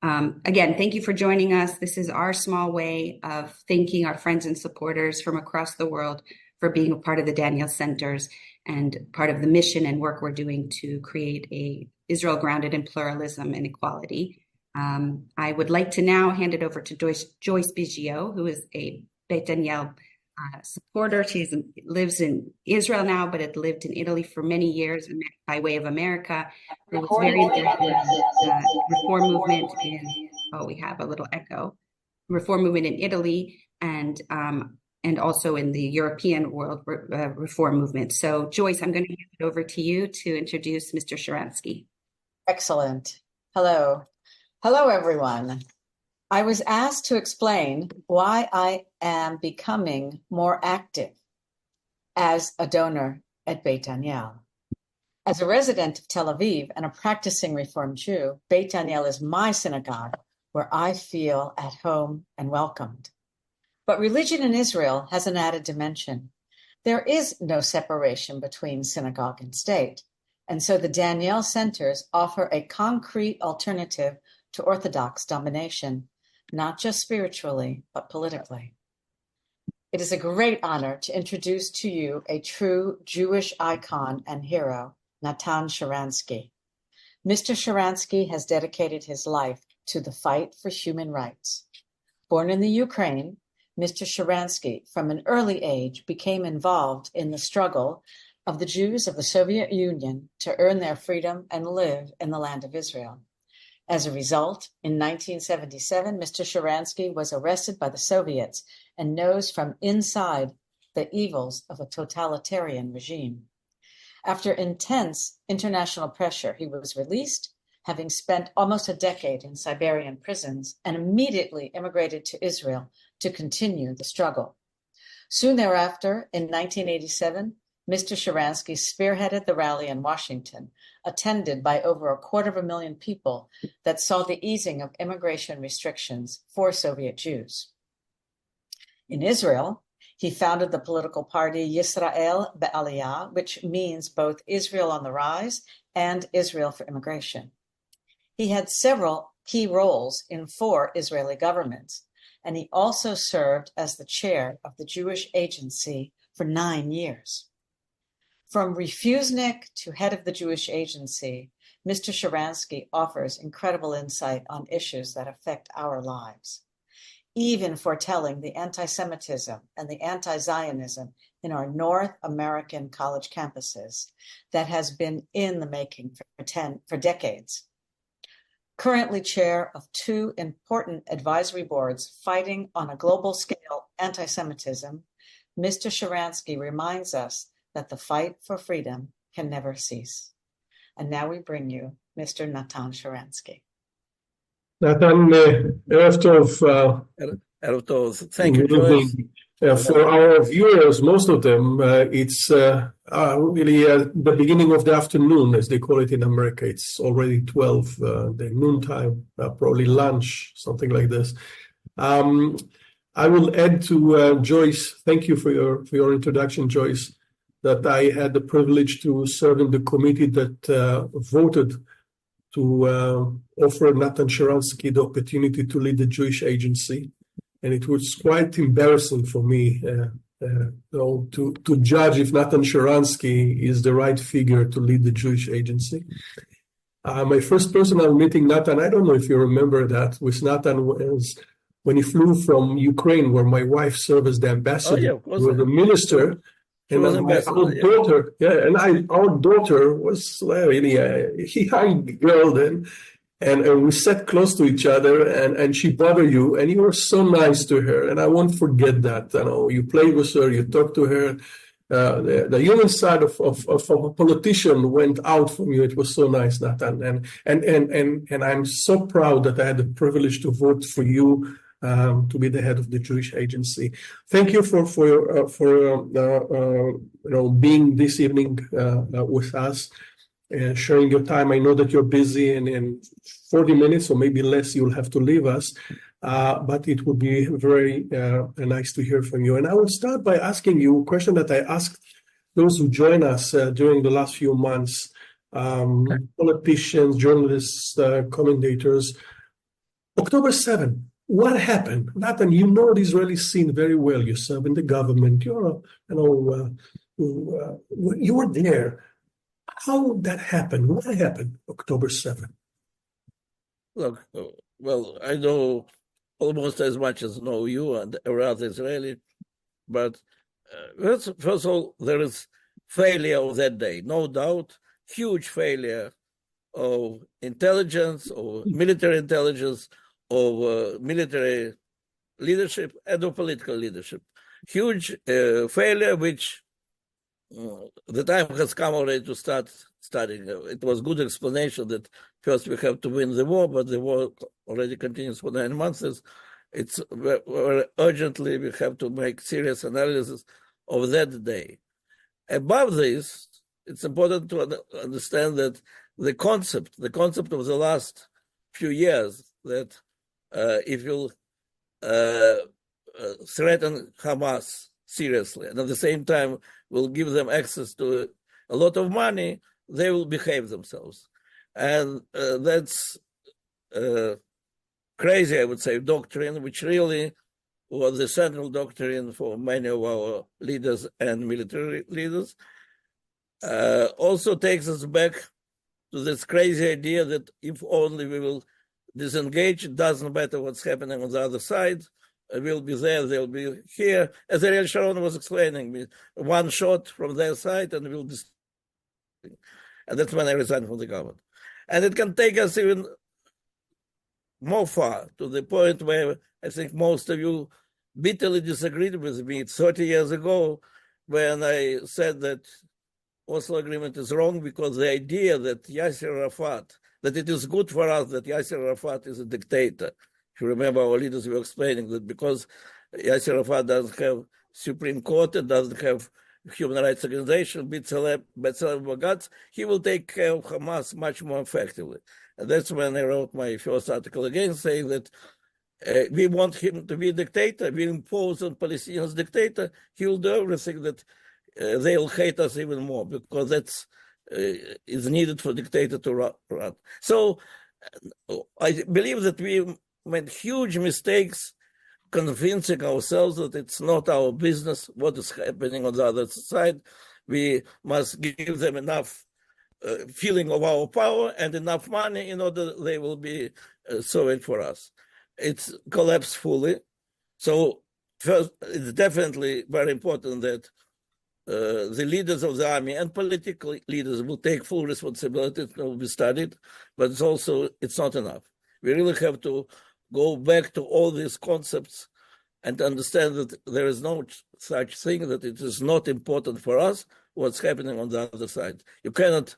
Again, thank you for joining us. This is our small way of thanking our friends and supporters from across the world for being a part of the Daniel Centers and part of the mission and work we're doing to create a Israel grounded in pluralism and equality. I would like to now hand it over to Joyce Biggio, who is a Beit Daniel supporter. She lives in Israel now, but had lived in Italy for many years by way of America. It was very involved in the reform movement we have a little echo. Reform movement in Italy and also in the European world reform movement. So Joyce, I'm going to hand it over to you to introduce Mr. Sharansky. Excellent. Hello. Hello, everyone. I was asked to explain why I am becoming more active as a donor at Beit Daniel. As a resident of Tel Aviv and a practicing Reform Jew, Beit Daniel is my synagogue where I feel at home and welcomed. But religion in Israel has an added dimension. There is no separation between synagogue and state, and so the Daniel Centers offer a concrete alternative to Orthodox domination, not just spiritually, but politically. It is a great honor to introduce to you a true Jewish icon and hero, Natan Sharansky. Mr. Sharansky has dedicated his life to the fight for human rights. Born in the Ukraine, Mr. Sharansky, from an early age, became involved in the struggle of the Jews of the Soviet Union to earn their freedom and live in the land of Israel. As a result, in 1977, Mr. Sharansky was arrested by the Soviets and knows from inside the evils of a totalitarian regime. After intense international pressure, he was released, having spent almost a decade in Siberian prisons, and immediately immigrated to Israel to continue the struggle. Soon thereafter, in 1987, Mr. Sharansky spearheaded the rally in Washington, attended by over 250,000 people, that saw the easing of immigration restrictions for Soviet Jews. In Israel, he founded the political party Yisrael Be'aliyah, which means both Israel on the rise and Israel for immigration. He had several key roles in 4 Israeli governments, and he also served as the chair of the Jewish Agency for 9 years. From refusenik to head of the Jewish Agency, Mr. Sharansky offers incredible insight on issues that affect our lives, even foretelling the anti-Semitism and the anti-Zionism in our North American college campuses that has been in the making for decades. Currently chair of 2 important advisory boards fighting on a global scale anti-Semitism, Mr. Sharansky reminds us that the fight for freedom can never cease. And now we bring you Mr. Natan Sharansky. Natan, Erev Tov. Thank you, Joyce. For our viewers, most of them, it's really the beginning of the afternoon, as they call it in America. It's already 12, the noontime, probably lunch, something like this. I will add to Joyce. Thank you for your introduction, Joyce. That I had the privilege to serve in the committee that voted to offer Natan Sharansky the opportunity to lead the Jewish Agency. And it was quite embarrassing for me to judge if Natan Sharansky is the right figure to lead the Jewish Agency. My first personal meeting, Natan, I don't know if you remember that, with Natan was when he flew from Ukraine, where my wife served as the ambassador, the minister. And our daughter was really a young girl then, and we sat close to each other, and she bothered you, and you were so nice to her, and I won't forget that. You played with her, you talked to her. The human side of a politician went out from you. It was so nice, Natan, and I'm so proud that I had the privilege to vote for you. To be the head of the Jewish Agency. Thank you for being this evening with us, sharing your time. I know that you're busy, and in 40 minutes or maybe less, you'll have to leave us. But it would be very nice to hear from you. And I will start by asking you a question that I asked those who join us during the last few months, politicians, journalists, commentators. October 7, what happened? Natan, you know the Israeli scene very well. You serve in the government. You were there. How that happened? What happened October 7? Look, well, I know almost as much as know you and around Israeli, but first of all, there is failure of that day, no doubt, huge failure of intelligence, or military intelligence, of military leadership, and of political leadership. Huge failure, which the time has come already to start studying. It was good explanation that first we have to win the war, but the war already continues for 9 months. It's very urgently we have to make serious analysis of that day. Above this, it's important to understand that the concept of the last few years, that if you threaten Hamas seriously, and at the same time will give them access to a lot of money, they will behave themselves. And that's crazy, I would say, doctrine, which really was the central doctrine for many of our leaders and military leaders. Also takes us back to this crazy idea that if only we will disengage, it doesn't matter what's happening on the other side. We'll be there, they'll be here. As Ariel Sharon was explaining me, one shot from their side and we'll be. And that's when I resigned from the government. And it can take us even more far, to the point where I think most of you bitterly disagreed with me 30 years ago when I said that Oslo Agreement is wrong, because the idea that Yasser Arafat, that it is good for us that Yasser Arafat is a dictator. If you remember, our leaders were explaining that because Yasser Arafat doesn't have Supreme Court, it doesn't have human rights organization, B'Tselem Bagatz, he will take care of Hamas much more effectively. And that's when I wrote my first article again, saying that we want him to be a dictator, we impose on Palestinians dictator, he will do everything that they'll hate us even more, because that's is needed for dictator to run. So I believe that we made huge mistakes convincing ourselves that it's not our business what is happening on the other side. We must give them enough feeling of our power and enough money in order they will be serving for us. It's collapsed fully. So first, it's definitely very important that the leaders of the army and political leaders will take full responsibility. It will be studied, but it's not enough. We really have to go back to all these concepts and understand that there is no such thing, that it is not important for us what's happening on the other side. You cannot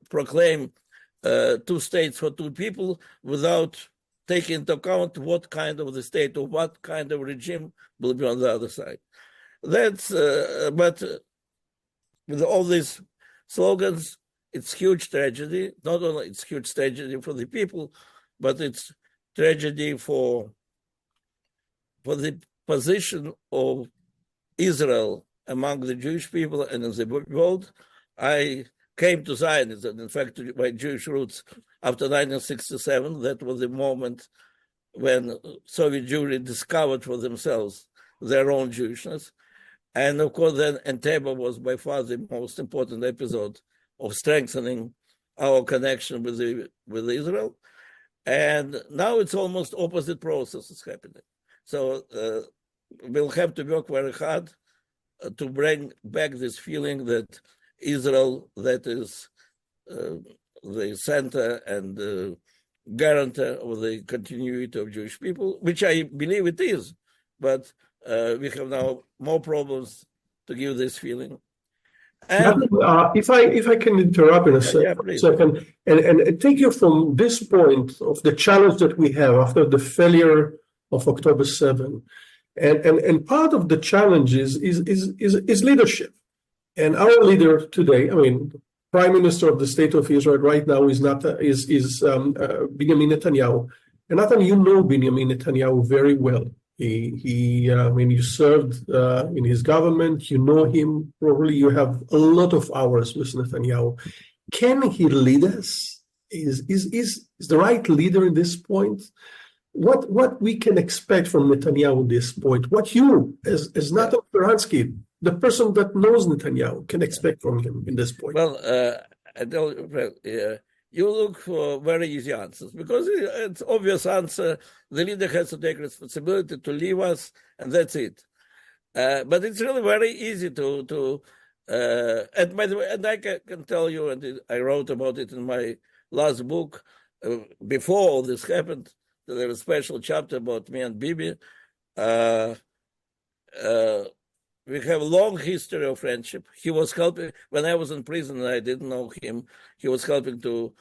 proclaim 2 states for 2 people without taking into account what kind of the state or what kind of regime will be on the other side. That's but with all these slogans, it's huge tragedy. Not only it's huge tragedy for the people, but it's tragedy for the position of Israel among the Jewish people and in the world. I came to Zionism, in fact, to my Jewish roots after 1967. That was the moment when Soviet Jewry discovered for themselves their own Jewishness. And of course, then Entebbe was by far the most important episode of strengthening our connection with Israel. And now it's almost opposite processes happening. So we'll have to work very hard to bring back this feeling that Israel, that is the center and guarantor of the continuity of Jewish people, which I believe it is. But we have now more problems to give this feeling. And if I can interrupt in a second and take you from this point of the challenge that we have after the failure of October 7, and part of the challenge is leadership. And our leader today, I mean, Prime Minister of the State of Israel right now is Benjamin Netanyahu. And Natan, you know Benjamin Netanyahu very well. When you served in his government, you know him. Probably you have a lot of hours with Netanyahu. Can he lead us? is the right leader in this point? What we can expect from Netanyahu at this point? What you, as Natan Sharansky, the person that knows Netanyahu, can expect from him in this point? Well, I tell you, you look for very easy answers because it's obvious answer. The leader has to take responsibility to leave us, and that's it. But it's really very easy to and by the way, and I can tell you, and I wrote about it in my last book, before all this happened, there was a special chapter about me and Bibi. We have a long history of friendship. He was helping, when I was in prison and I didn't know him, he was helping to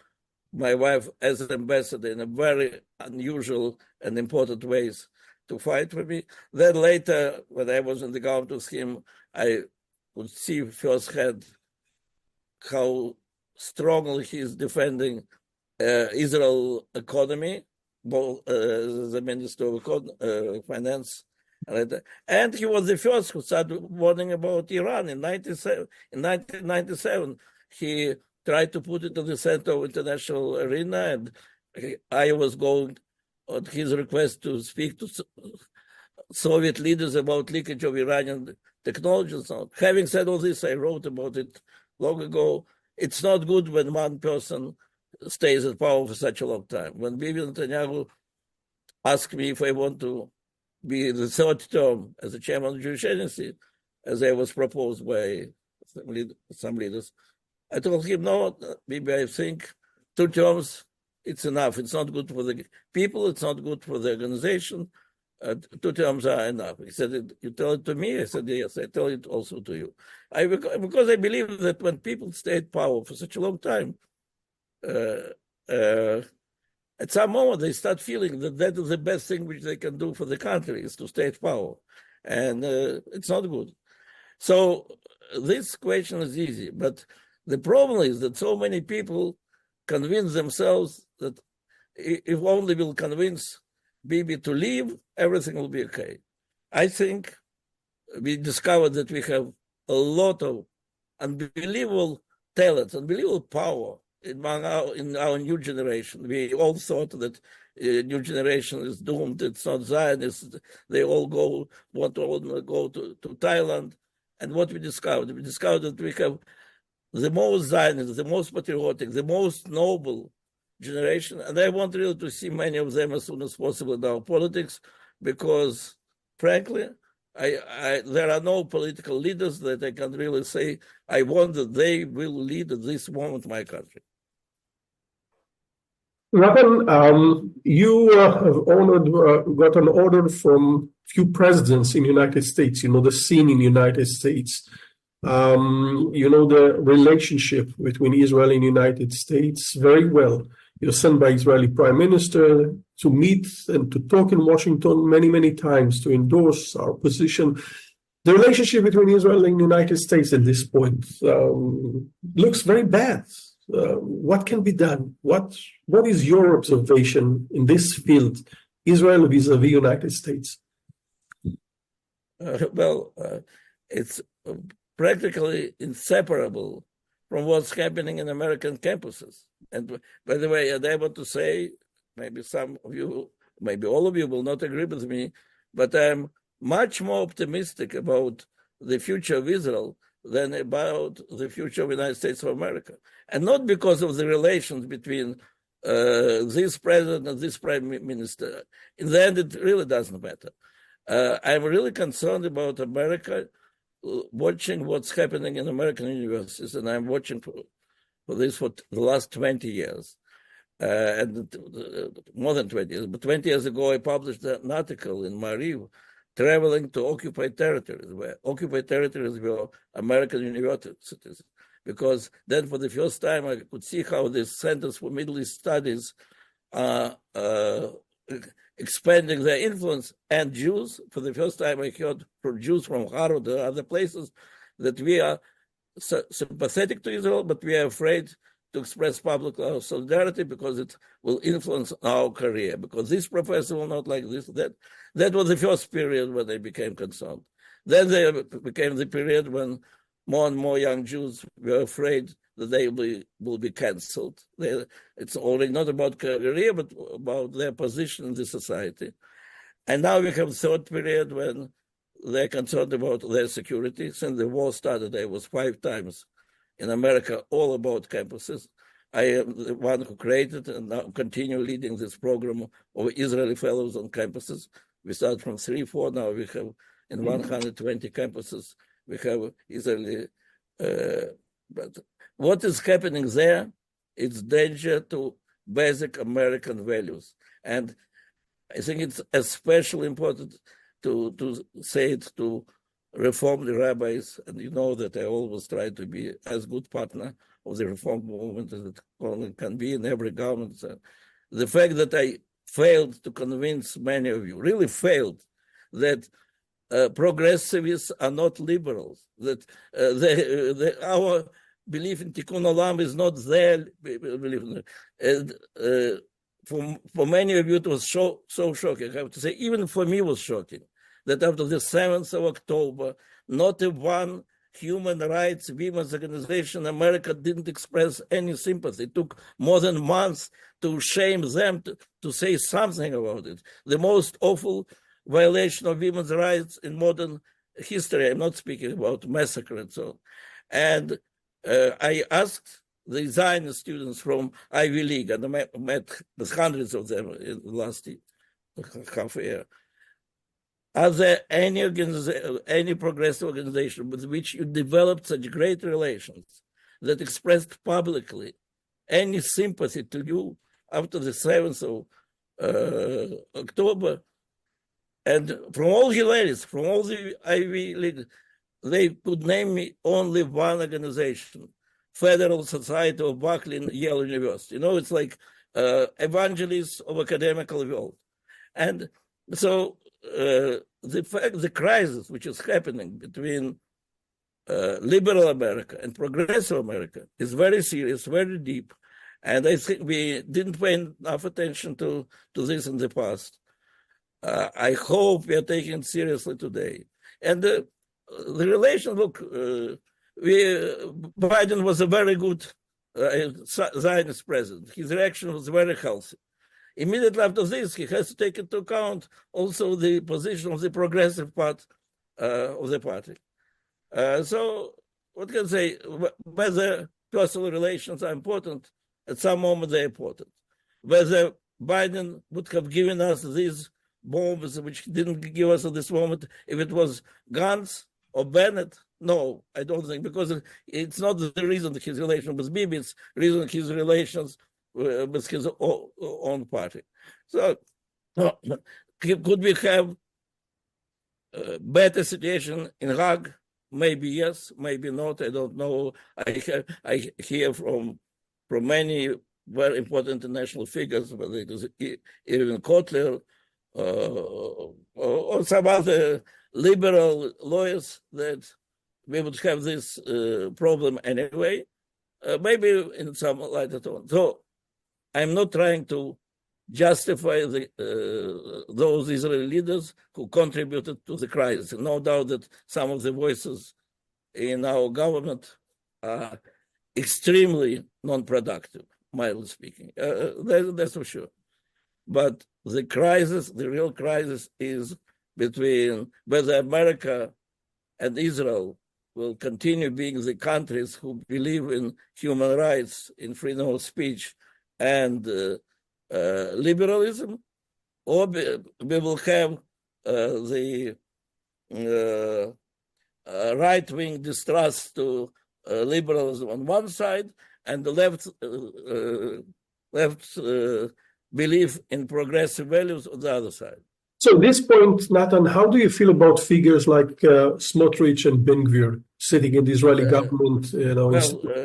my wife as an ambassador in a very unusual and important ways to fight for me. Then later, when I was in the government with him, I would see firsthand how strongly he is defending Israel economy, both the Minister of Finance. And he was the first who started warning about Iran in 1997. He tried to put it in the center of international arena, and I was going on his request to speak to Soviet leaders about leakage of Iranian technology and so on. Having said all this, I wrote about it long ago. It's not good when one person stays at power for such a long time. When Bibi Netanyahu asked me if I want to be the third term as the chairman of the Jewish Agency, as I was proposed by some leaders, I told him, no, maybe I think 2 terms, it's enough. It's not good for the people. It's not good for the organization. 2 terms are enough. He said, you tell it to me? I said, yes, I tell it also to you. Because I believe that when people stay at power for such a long time, at some moment they start feeling that that is the best thing which they can do for the country, is to stay at power. And it's not good. So this question is easy, but the problem is that so many people convince themselves that if only we'll convince Bibi to leave, everything will be okay. I think we discovered that we have a lot of unbelievable talents, unbelievable power in our new generation. We all thought that new generation is doomed. It's not Zionist. They all want to go to Thailand. And what we discovered that we have the most Zionist, the most patriotic, the most noble generation. And I want really to see many of them as soon as possible in our politics, because frankly, there are no political leaders that I can really say, I want that they will lead at this moment my country. Natan, you have got an order from few presidents in the United States. You know the scene in the United States. You know the relationship between Israel and the United States very well. You're sent by Israeli Prime Minister to meet and to talk in Washington many, many times to endorse our position. The relationship between Israel and the United States at this point looks very bad. What can be done? What is your observation in this field, Israel vis-a-vis United States? It's practically inseparable from what's happening in American campuses. And by the way, I want to say, maybe some of you, maybe all of you will not agree with me, but I'm much more optimistic about the future of Israel than about the future of the United States of America. And not because of the relations between this president and this prime minister. In the end, it really doesn't matter. I'm really concerned about America, watching what's happening in American universities, and I'm watching for this for the last 20 years, and more than 20 years. But 20 years ago, I published an article in Mariv, traveling to occupied territories, where occupied territories were American universities, because then for the first time I could see how the Centers for Middle East Studies are expanding their influence, and Jews. For the first time I heard from Jews from Harvard and other places that we are sympathetic to Israel, but we are afraid to express public solidarity because it will influence our career, because this professor will not like this, that. That was the first period when they became concerned. Then there became the period when more and more young Jews were afraid that they will be cancelled. It's already not about career, but about their position in the society. And now we have a third period when they're concerned about their security. Since the war started, I was 5 times in America, all about campuses. I am the one who created and now continue leading this program of Israeli fellows on campuses. We start from 3, 4, now we have in 120 campuses, we have Israeli. But what is happening there? It's danger to basic American values. And I think it's especially important to say it to Reformed rabbis, and you know that I always try to be as good partner of the Reform movement as it can be in every government. So the fact that I failed to convince many of you, really failed, that progressivists are not liberals, that our belief in Tikkun Olam is not their belief. For many of you, it was so shocking. I have to say, even for me, it was shocking that after the 7th of October, not a one human rights women's organization in America didn't express any sympathy. It took more than months to shame them to say something about it. The most awful violation of women's rights in modern history. I'm not speaking about massacre and so on. And I asked the Zionist students from Ivy League, and I met with hundreds of them in the last half a year. Are there any progressive organization with which you developed such great relations that expressed publicly any sympathy to you after the 7th of October? And from all Hillary's, from all the Ivy League, they could name me only one organization, Federal Society of Berkeley and Yale University. You know, it's like evangelists of academical world. And so the crisis which is happening between liberal America and progressive America is very serious, very deep. And I think we didn't pay enough attention to this in the past. I hope we are taking it seriously today. And the relation, look, Biden was a very good Zionist president. His reaction was very healthy. Immediately after this, he has to take into account also the position of the progressive part of the party. So what can I say? Whether personal relations are important, at some moment they're important. Whether Biden would have given us these bombs, which didn't give us at this moment, if it was Gantz or Bennett, no, I don't think, because it's not the reason that his relation with Bibi, it's the reason his relations with his own party. So could we have a better situation in Hague? Maybe yes, maybe not. I don't know. I hear from many very important international figures, whether it is Irving Kotler or some other liberal lawyers, that we would have this problem anyway, maybe in some lighter tone. So I'm not trying to justify those Israeli leaders who contributed to the crisis. No doubt that some of the voices in our government are extremely non-productive, mildly speaking. That's for sure. But the crisis, the real crisis, is between whether America and Israel will continue being the countries who believe in human rights, in freedom of speech, and liberalism, or we will have the right-wing distrust to liberalism on one side, and the left belief in progressive values on the other side. So at this point, Natan, how do you feel about figures like Smotrich and Ben-Gvir sitting in the Israeli government?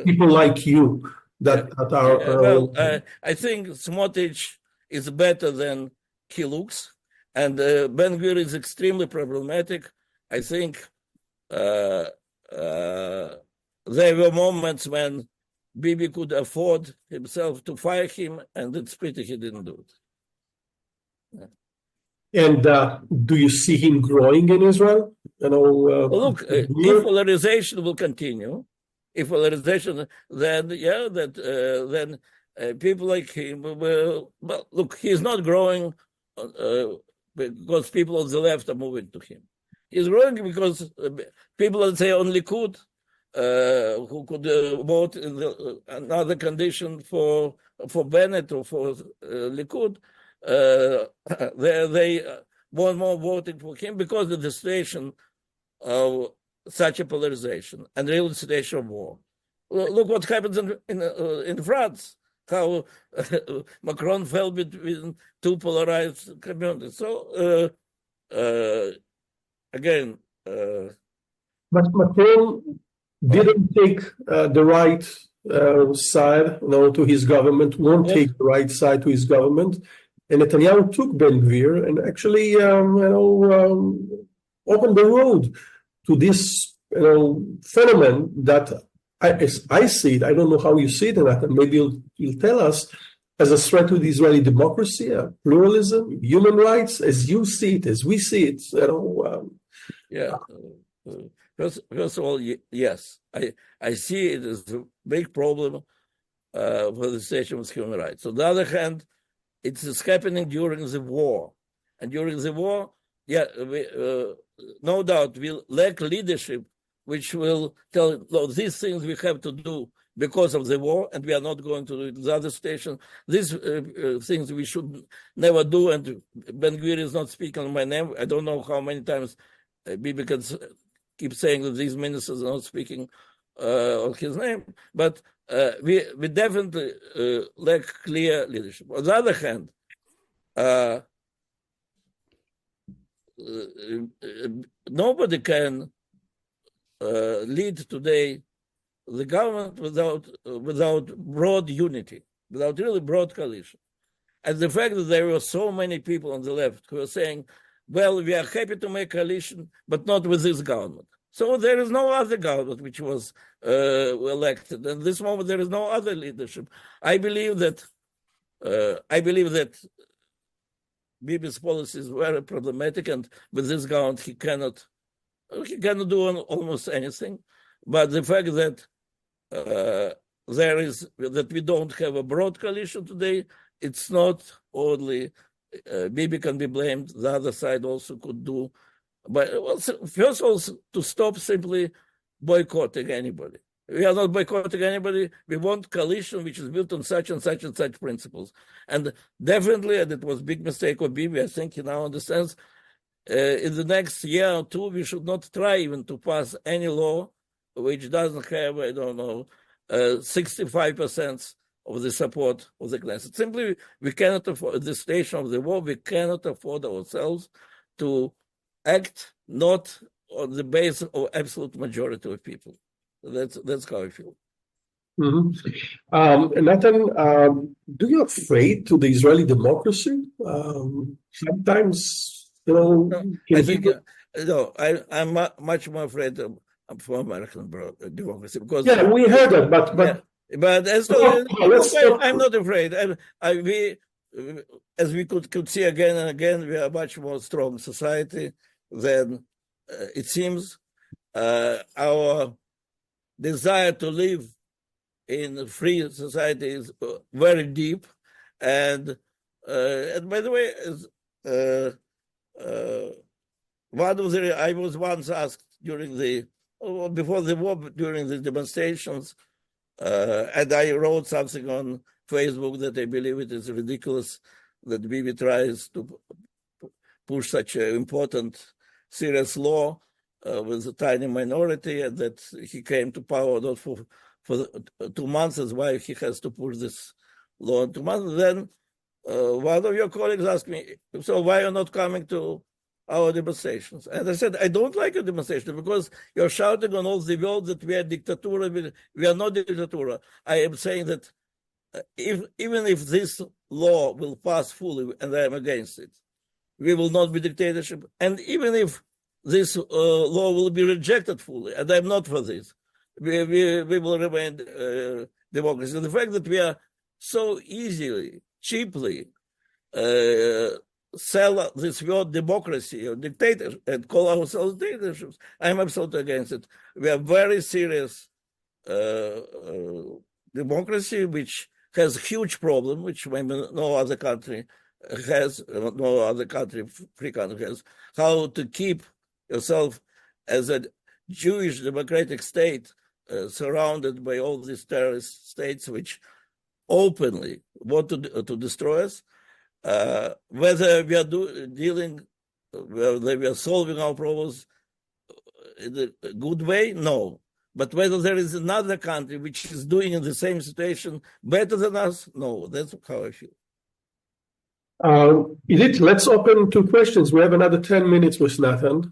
People like you that are. I think Smotrich is better than he looks, and Ben-Gvir is extremely problematic. I think there were moments when Bibi could afford himself to fire him, and it's pity he didn't do it. Yeah. And do you see him growing in Israel? Look, depolarization will continue. if polarization, then then people like him will. Well, look, he's not growing because people on the left are moving to him. He's growing because people, let's say, on Likud, who could vote in another condition for Bennett or for Likud, they want more voting for him because of the situation of such a polarization and real situation of war. Look what happens in France, how Macron fell between two polarized communities. So again, but Macron didn't take the right side, to his government. Won't Yes. take the right side to his government, and Netanyahu took Ben Gvir and actually, opened the road to this, phenomenon that as I see it. I don't know how you see it, and maybe you'll tell us, as a threat to the Israeli democracy, pluralism, human rights, as you see it, as we see it. Yeah. First of all, yes, I see it as a big problem for the situation with human rights. On the other hand, it is happening during the war. And during the war, no doubt, we lack leadership, which will tell, no, these things we have to do because of the war, and we are not going to do it in the other station. These things we should never do, and Ben Gvir is not speaking on my name. I don't know how many times Bibi can keep saying that these ministers are not speaking on his name, but we definitely lack clear leadership. On the other hand, nobody can lead today the government without broad unity, without really broad coalition. And the fact that there were so many people on the left who are saying, well, we are happy to make coalition, but not with this government. So there is no other government which was elected. And at this moment, there is no other leadership. I believe that Bibi's policy is very problematic, and with this government, he cannot do almost anything. But the fact that that we don't have a broad coalition today, it's not only Bibi can be blamed. The other side also could do. But first of all, to stop simply boycotting anybody. We are not boycotting anybody. We want coalition which is built on such and such and such principles. And definitely, and it was a big mistake of Bibi, I think he now understands, in the next year or two, we should not try even to pass any law which doesn't have, 65% of the support of the Knesset. Simply, we cannot afford, at the station of the war, we cannot afford ourselves to act not on the basis of absolute majority of people. That's how I feel. Mm-hmm. Natan, do you afraid to the Israeli democracy? Sometimes, I think I'm much more afraid for American democracy because we heard that, but as I'm not afraid. As we could see again and again, we are a much more strong society than it seems. Our desire to live in a free society is very deep, and by the way, I was once asked before the war, during the demonstrations, and I wrote something on Facebook that I believe it is ridiculous that Bibi tries to push such an important, serious law with a tiny minority, and that he came to power not for 2 months. That's why he has to push this law in 2 months. Then one of your colleagues asked me, so why are you not coming to our demonstrations? And I said, I don't like a demonstration because you're shouting on all the world that we are dictatura. We are not dictatura. I am saying that even if this law will pass fully, and I am against it, we will not be dictatorship. And even if this law will be rejected fully, and I'm not for this, we will remain democracy. The fact that we are so easily, cheaply sell this word democracy or dictator and call ourselves dictatorships, I'm absolutely against it. We are very serious democracy, which has a huge problem, which maybe no other country has, no other country, free country has, how to keep yourself as a Jewish democratic state surrounded by all these terrorist states which openly want to destroy us. Whether we are whether we are solving our problems in a good way, no. But whether there is another country which is doing in the same situation better than us, no. That's how I feel. Edith, let's open to questions. We have another 10 minutes with Natan.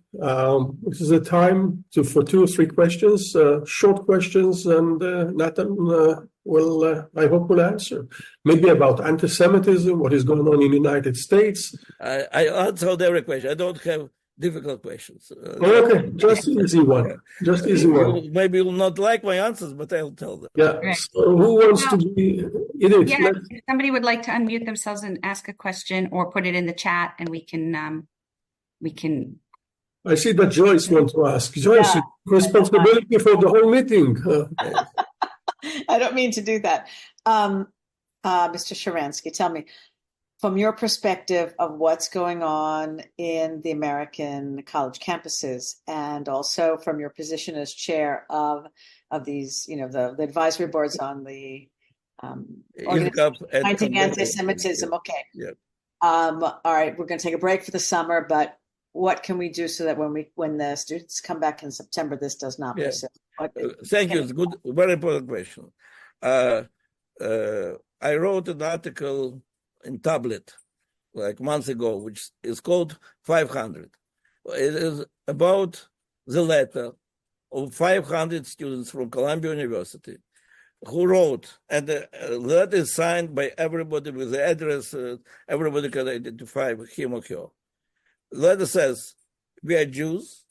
This is a time for 2 or 3 questions, short questions, and Natan I hope will answer. Maybe about anti-Semitism, what is going on in the United States. I answered every question. I don't have difficult questions. Okay, just easy one. Just easy one. Maybe you'll not like my answers, but I'll tell them. Yeah. Right. So who wants to be? Edith, yeah, if somebody would like to unmute themselves and ask a question or put it in the chat, and we can. I see that Joyce wants to ask. Joyce, Yeah. responsibility for the whole meeting. I don't mean to do that. Mr. Sharansky, tell me, from your perspective of what's going on in the American college campuses, and also from your position as chair of these, the advisory boards on the fighting anti-Semitism. Okay. Yeah. All right, we're going to take a break for the summer, but what can we do so that when the students come back in September, this does not persist? Thank you. It's good, very important question. I wrote an article in Tablet like months ago, which is called 500. It is about the letter of 500 students from Columbia University who wrote, and the letter is signed by everybody with the address, everybody can identify him or her. The letter says, we are Jews,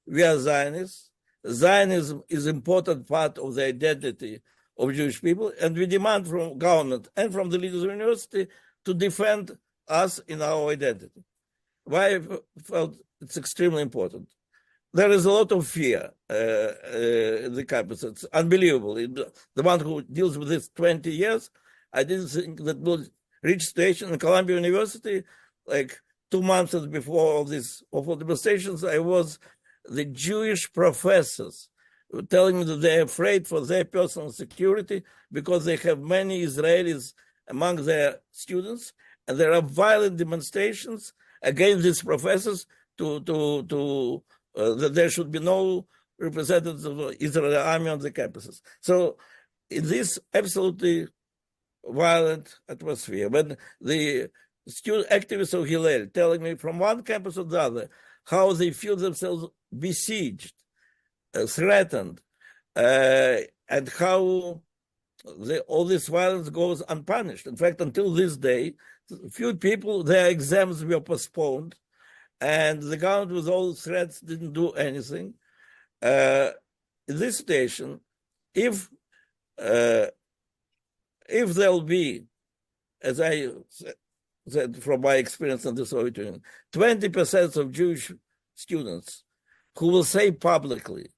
we are Zionists, Zionism is an important part of the identity of Jewish people, and we demand from government and from the leaders of the university to defend us in our identity. Why I felt it's extremely important. There is a lot of fear in the campus. It's unbelievable. The one who deals with this 20 years, I didn't think that would reach station in Columbia University. Like 2 months before all these awful demonstrations, I was the Jewish professors telling me that they're afraid for their personal security because they have many Israelis among their students, and there are violent demonstrations against these professors that there should be no representatives of the Israeli army on the campuses. So in this absolutely violent atmosphere, when the student activists of Hillel telling me from one campus to the other how they feel themselves besieged, threatened, and how all this violence goes unpunished. In fact, until this day, few people, their exams were postponed, and the government with all threats didn't do anything. In this situation, if there'll be, as I said from my experience in the Soviet Union, 20% of Jewish students who will say publicly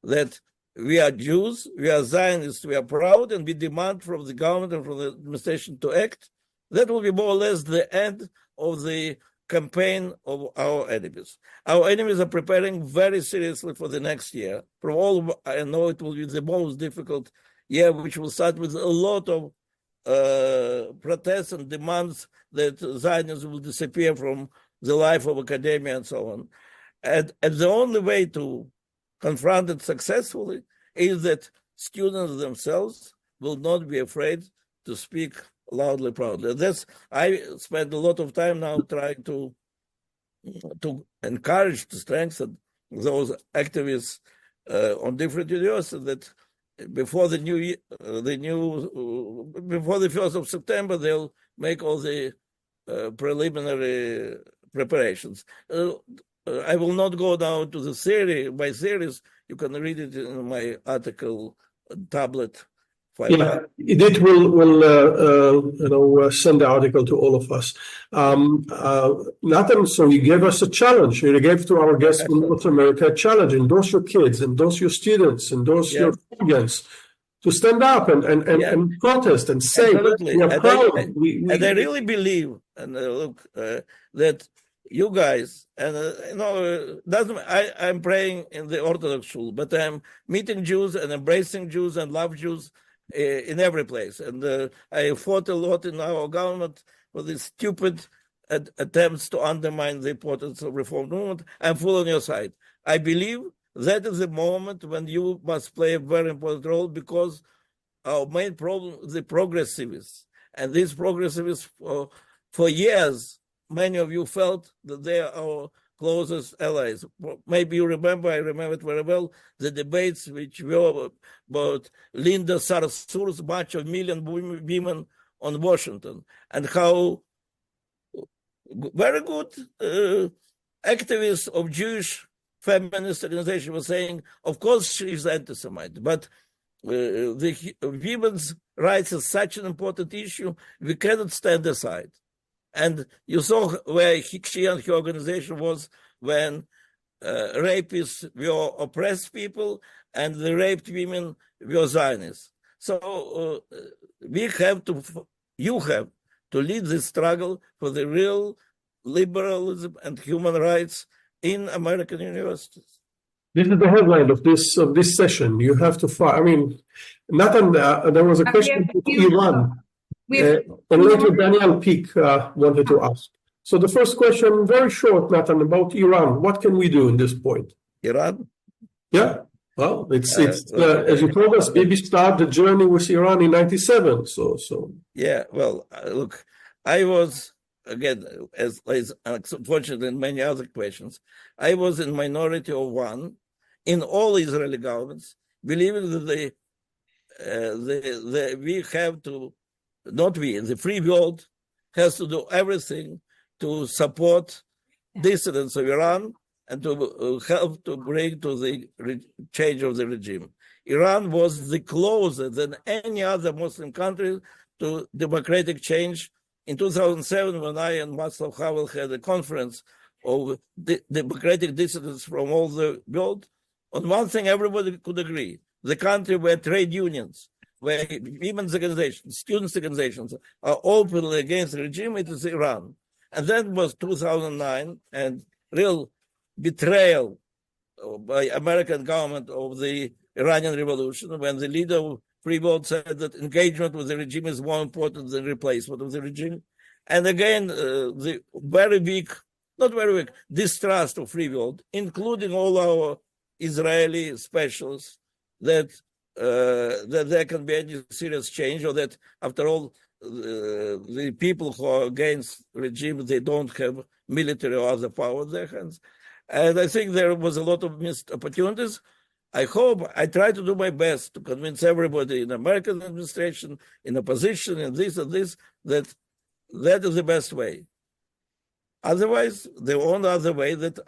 that we are Jews, we are Zionists, we are proud, and we demand from the government and from the administration to act, that will be more or less the end of the campaign of our enemies. Our enemies are preparing very seriously for the next year. From all, I know it will be the most difficult year, which will start with a lot of protests and demands that Zionism will disappear from the life of academia and so on. And the only way to confront it successfully is that students themselves will not be afraid to speak loudly, proudly. I spend a lot of time now trying to encourage, to strengthen those activists on different universities that before the 1st of September, they'll make all the preliminary preparations. I will not go down to the theory. By theories, you can read it in my article, Tablet. Yeah, Edith will send the article to all of us. Natan, so you gave us a challenge. You gave to our guests from North America a challenge. Endorse your kids, endorse your students, endorse your students. to stand up and protest and say absolutely. we are proud. And I really believe, and look, that you guys, and I'm praying in the Orthodox shul, but I'm meeting Jews and embracing Jews and love Jews in every place. And I fought a lot in our government for these stupid attempts to undermine the importance of reform movement. I'm full on your side. I believe that is the moment when you must play a very important role, because our main problem is the progressivists. And these progressivists, for years, many of you felt that they are our closest allies. Maybe you remember, I remember it very well, the debates which were about Linda Sarsour's march of million women on Washington, and how very good activists of Jewish feminist organization were saying, of course she's anti-Semite, but the women's rights is such an important issue, we cannot stand aside. And you saw where she and her organization was when rapists were oppressed people and the raped women were Zionists. So you have to lead this struggle for the real liberalism and human rights in American universities. This is the headline of this session. You have to fight. I mean, Natan, there was a question to Iran, and later Daniel Peak wanted to ask. So the first question, very short, Natan, about Iran. What can we do in this point? Iran? Yeah. Well, it's as you told us, maybe start the journey with Iran in '97. So. Yeah. Well, look, I was, again, as unfortunately in many other questions, I was in minority of one in all Israeli governments, believing that we have to, the free world has to do everything to support dissidents of Iran and to help to bring to the change of the regime. Iran was the closer than any other Muslim country to democratic change. In 2007, when I and Václav Havel had a conference of democratic dissidents from all the world, on one thing everybody could agree: the country where trade unions, where women's organizations, students' organizations are openly against the regime, it is Iran. And then was 2009, and real betrayal by American government of the Iranian Revolution, when the leader of free world said that engagement with the regime is more important than replacement of the regime. And again, the very weak, not very weak, distrust of free world, including all our Israeli specialists, that there can be any serious change, or that after all, the people who are against regime, they don't have military or other power in their hands. And I think there was a lot of missed opportunities. I try to do my best to convince everybody in the American administration, in opposition, in this and this, that is the best way. Otherwise, the only other way that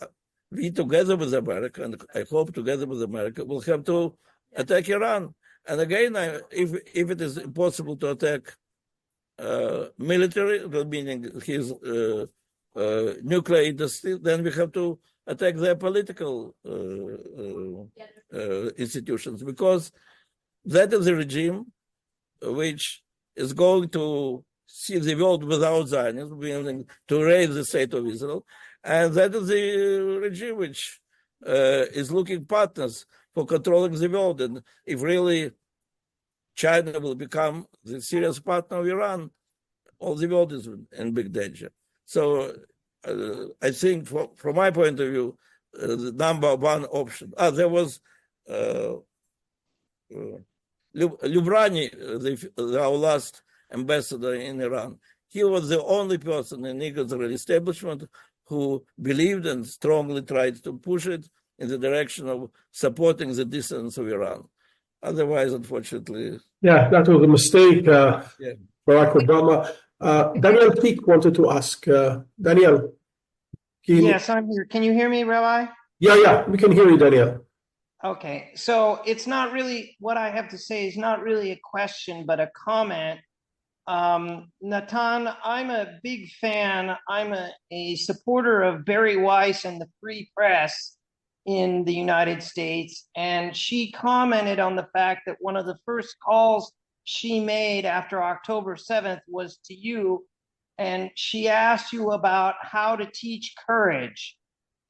we together with America, and I hope together with America, will have to attack Iran. And again, if it is impossible to attack military, meaning his nuclear industry, then we have to attack their political institutions, because that is a regime which is going to see the world without Zionism, meaning to raise the state of Israel, and that is the regime which is looking partners for controlling the world. And if really China will become the serious partner of Iran, all the world is in big danger. So I think from my point of view, the number one option. There was Lubrani, our last ambassador in Iran. He was the only person in the Israeli establishment who believed and strongly tried to push it in the direction of supporting the dissidents of Iran. Otherwise, unfortunately... Yeah, that was a mistake, Barack Obama. Daniel Peak wanted to ask. Daniel? Yes, I'm here. Can you hear me, Rabbi? Yeah, we can hear you, Daniel. Okay, so it's not really, what I have to say is not really a question, but a comment. Natan, I'm a big fan. I'm a supporter of Barry Weiss and the free press. in the United States. And she commented on the fact that one of the first calls she made after October 7th was to you. And she asked you about how to teach courage.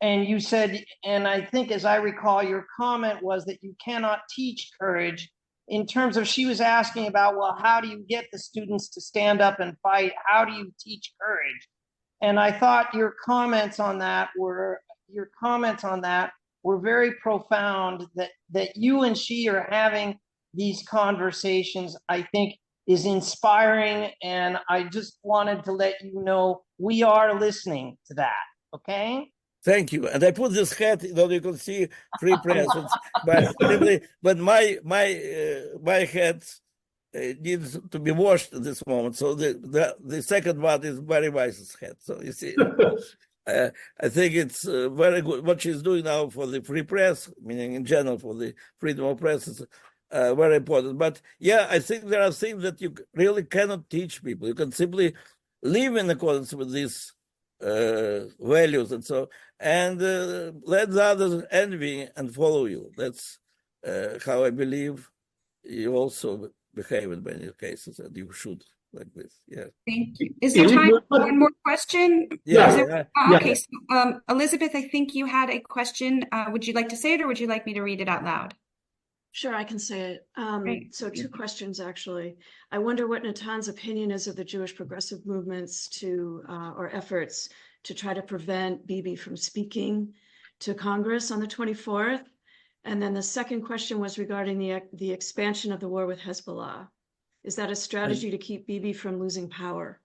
And you said, and I think as I recall, your comment was that you cannot teach courage in terms of, she was asking about, well, how do you get the students to stand up and fight? How do you teach courage? And I thought your comments on that were very profound, that you and she are having these conversations, I think is inspiring. And I just wanted to let you know we are listening to that. Okay. Thank you. And I put this hat, you can see free press. But my hat needs to be washed at this moment. So the second one is Barry Weiss's hat. So you see, I think it's very good. What she's doing now for the free press, meaning in general for the freedom of press, is very important. But yeah, I think there are things that you really cannot teach people. You can simply live in accordance with these values and so, and let the others envy and follow you. That's how I believe you also behave in many cases, and you should like this. Yeah. Thank you. Is there time for one more question? Yeah. Okay. So, Elizabeth, I think you had a question. Would you like to say it, or would you like me to read it out loud? Sure, I can say it. So 2 questions, actually. I wonder what Natan's opinion is of the Jewish progressive movements or efforts to try to prevent Bibi from speaking to Congress on the 24th. And then the second question was regarding the expansion of the war with Hezbollah. Is that a strategy to keep Bibi from losing power?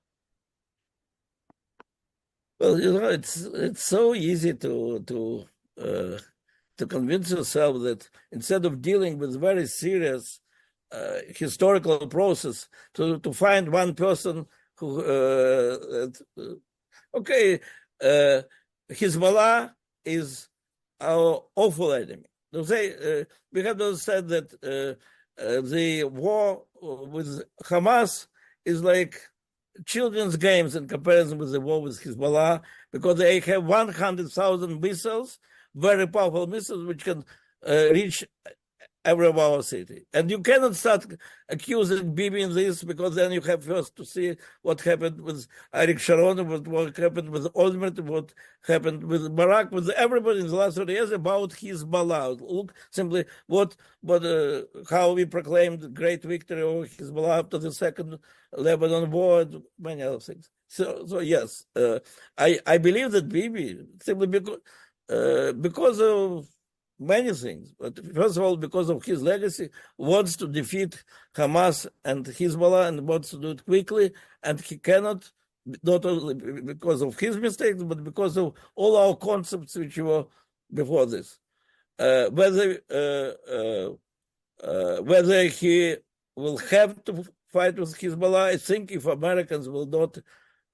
Well, it's so easy to convince yourself that instead of dealing with very serious historical process, to find one person who, Hezbollah is our awful enemy. We have to said that the war with Hamas is like children's games in comparison with the war with Hezbollah, because they have 100,000 missiles, very powerful missiles, which can reach every of our city. And you cannot start accusing Bibi in this, because then you have first to see what happened with Ariel Sharon, what happened with Olmert, what happened with Barak, with everybody in the last 30 years about Hezbollah. Look simply how we proclaimed great victory over Hezbollah after the second Lebanon war, and many other things. So yes, I believe that Bibi, simply because of many things, but first of all, because of his legacy, wants to defeat Hamas and Hezbollah, and wants to do it quickly, and he cannot, not only because of his mistakes, but because of all our concepts which were before this. Whether he will have to fight with Hezbollah, I think if Americans will not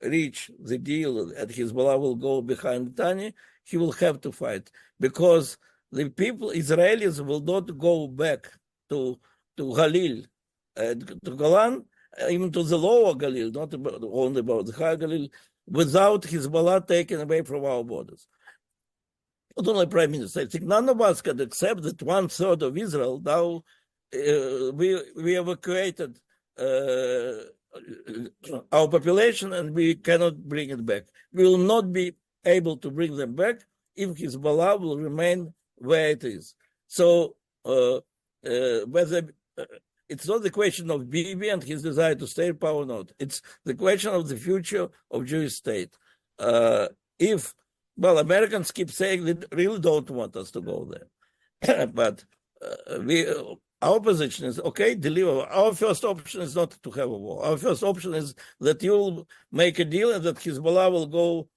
reach the deal and Hezbollah will go behind Tani, he will have to fight, because the people, Israelis, will not go back to Galil, to Golan, even to the lower Galil, not only about the high Galil, without Hezbollah taken away from our borders. Not only Prime Minister, I think none of us can accept that 1/3 of Israel now we evacuated our population, and we cannot bring it back. We will not be able to bring them back if Hezbollah will remain where it is. So whether it's not the question of Bibi and his desire to stay in power or not. It's the question of the future of Jewish state. Americans keep saying they really don't want us to go there, but our position is, okay, deliver. Our first option is not to have a war. Our first option is that you'll make a deal and that Hezbollah will go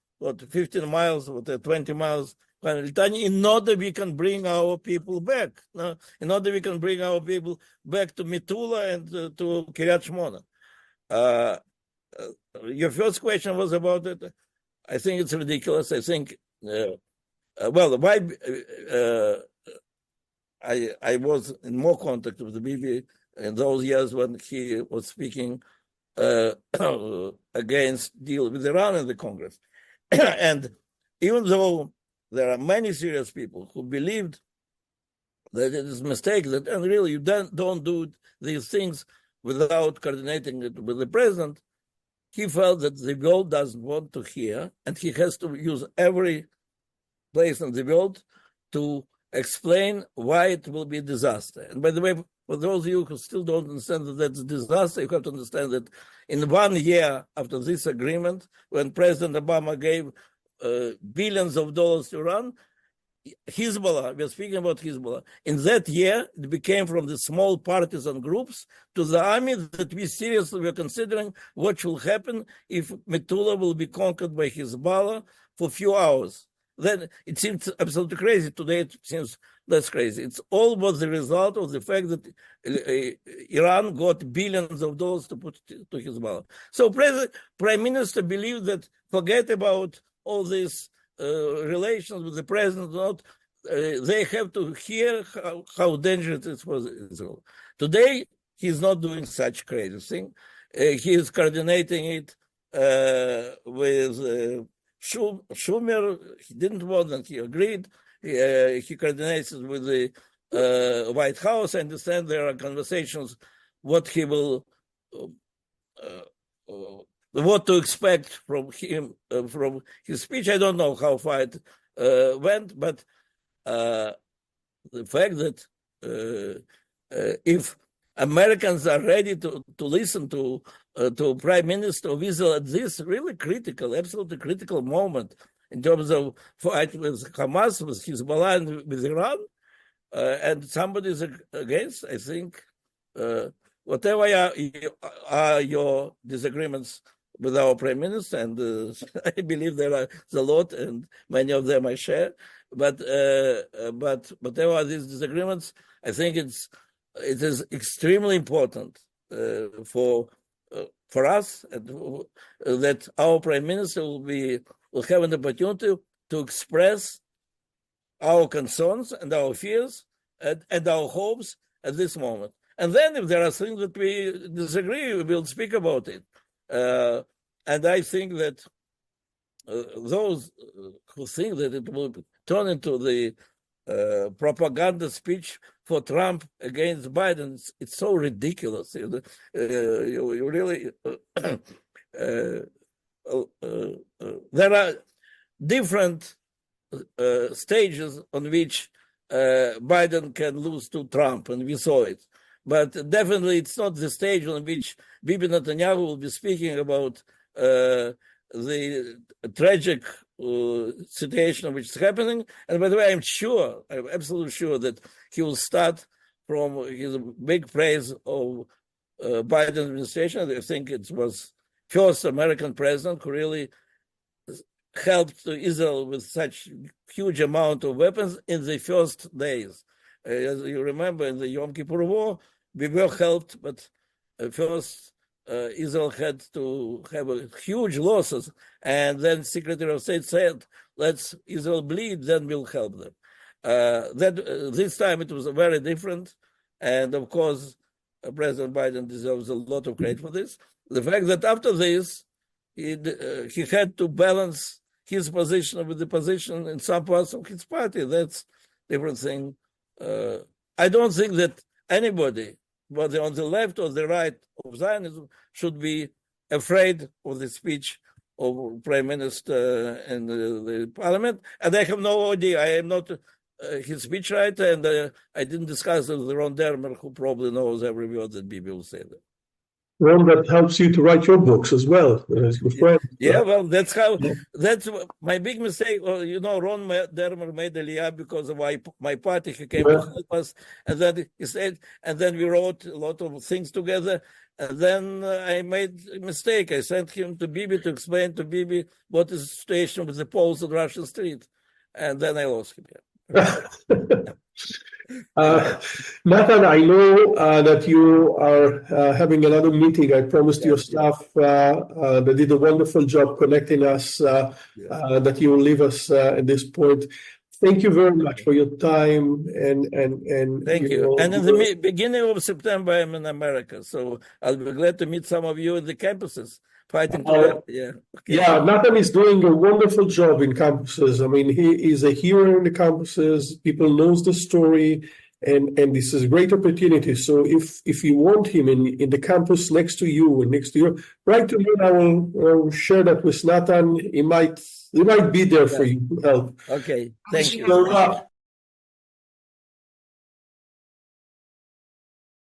15 miles, 20 miles, in order we can bring our people back. In order we can bring our people back to Metula and to Kiryat Shmona. Your first question was about it. I think it's ridiculous. I think, why? I was in more contact with the Bibi in those years when he was speaking against deal with Iran in the Congress. And even though there are many serious people who believed that it is a mistake, that and really you don't do these things without coordinating it with the president. He felt that the world doesn't want to hear, and he has to use every place in the world to explain why it will be a disaster. And by the way, for those of you who still don't understand that that's a disaster, you have to understand that in 1 year after this agreement, when President Obama gave billions of dollars to Iran, Hezbollah, we're speaking about Hezbollah, in that year, it became from the small partisan groups to the army that we seriously were considering what will happen if Metula will be conquered by Hezbollah for a few hours. Then it seems absolutely crazy. Today it seems less crazy. It's all was the result of the fact that Iran got billions of dollars to put to Hezbollah. So Prime Minister believed that forget about all this relations with the president, not they have to hear how dangerous it was Israel. Today, he's not doing such crazy thing. He is coordinating it with Schumer. He didn't want and he agreed. He coordinates it with the White House. I understand there are conversations what he will what to expect from him, from his speech. I don't know how far it went, but the fact that if Americans are ready to listen to Prime Minister of Israel at this really critical, absolutely critical moment in terms of fight with Hamas, with Hezbollah, and with Iran, and somebody is against, I think, whatever are your disagreements with our Prime Minister, and I believe there are a lot, and many of them I share. But whatever are these disagreements, I think it is extremely important for us that our Prime Minister will have an opportunity to express our concerns and our fears and our hopes at this moment. And then if there are things that we disagree, we will speak about it. And I think that those who think that it will turn into the propaganda speech for Trump against Biden, it's so ridiculous. You really, there are different stages on which Biden can lose to Trump, and we saw it. But definitely it's not the stage on which Bibi Netanyahu will be speaking about the tragic situation which is happening. And by the way, I'm absolutely sure that he will start from his big praise of Biden administration. I think it was first American president who really helped Israel with such huge amount of weapons in the first days. As you remember, in the Yom Kippur War, we were helped, but first Israel had to have huge losses, and then Secretary of State said, "Let's Israel bleed, then we'll help them." This time it was very different, and of course, President Biden deserves a lot of credit for this. The fact that after this, he had to balance his position with the position in some parts of his party. That's a different thing. I don't think that anybody, whether on the left or the right of Zionism, should be afraid of the speech of Prime Minister in the parliament. And I have no idea. I am not his speechwriter, and I didn't discuss it with Ron Dermer, who probably knows every word that Bibi will say there. Ron, that helps you to write your books as well, as your friend. Yeah, well, that's my big mistake. Well, Ron Dermer made Aliyah because of my party. He came to help us, and then he said, and then we wrote a lot of things together. And then I made a mistake. I sent him to Bibi to explain to Bibi what is the situation with the Poles on Russian Street, and then I lost him. Natan, I know that you are having another meeting. I promised your staff that did a wonderful job connecting us, that you will leave us at this point. Thank you very much for your time and thank you. And in the beginning of September, I'm in America, so I'll be glad to meet some of you in the campuses. fighting together. Yeah. Okay. Yeah, Natan is doing a wonderful job in campuses. I mean, he is a hero in the campuses. People knows the story, and this is a great opportunity. So if you want him in the campus next to you and next to you, write to me. I will share that with Natan. He might be there for you to help. Okay. Thank you. So,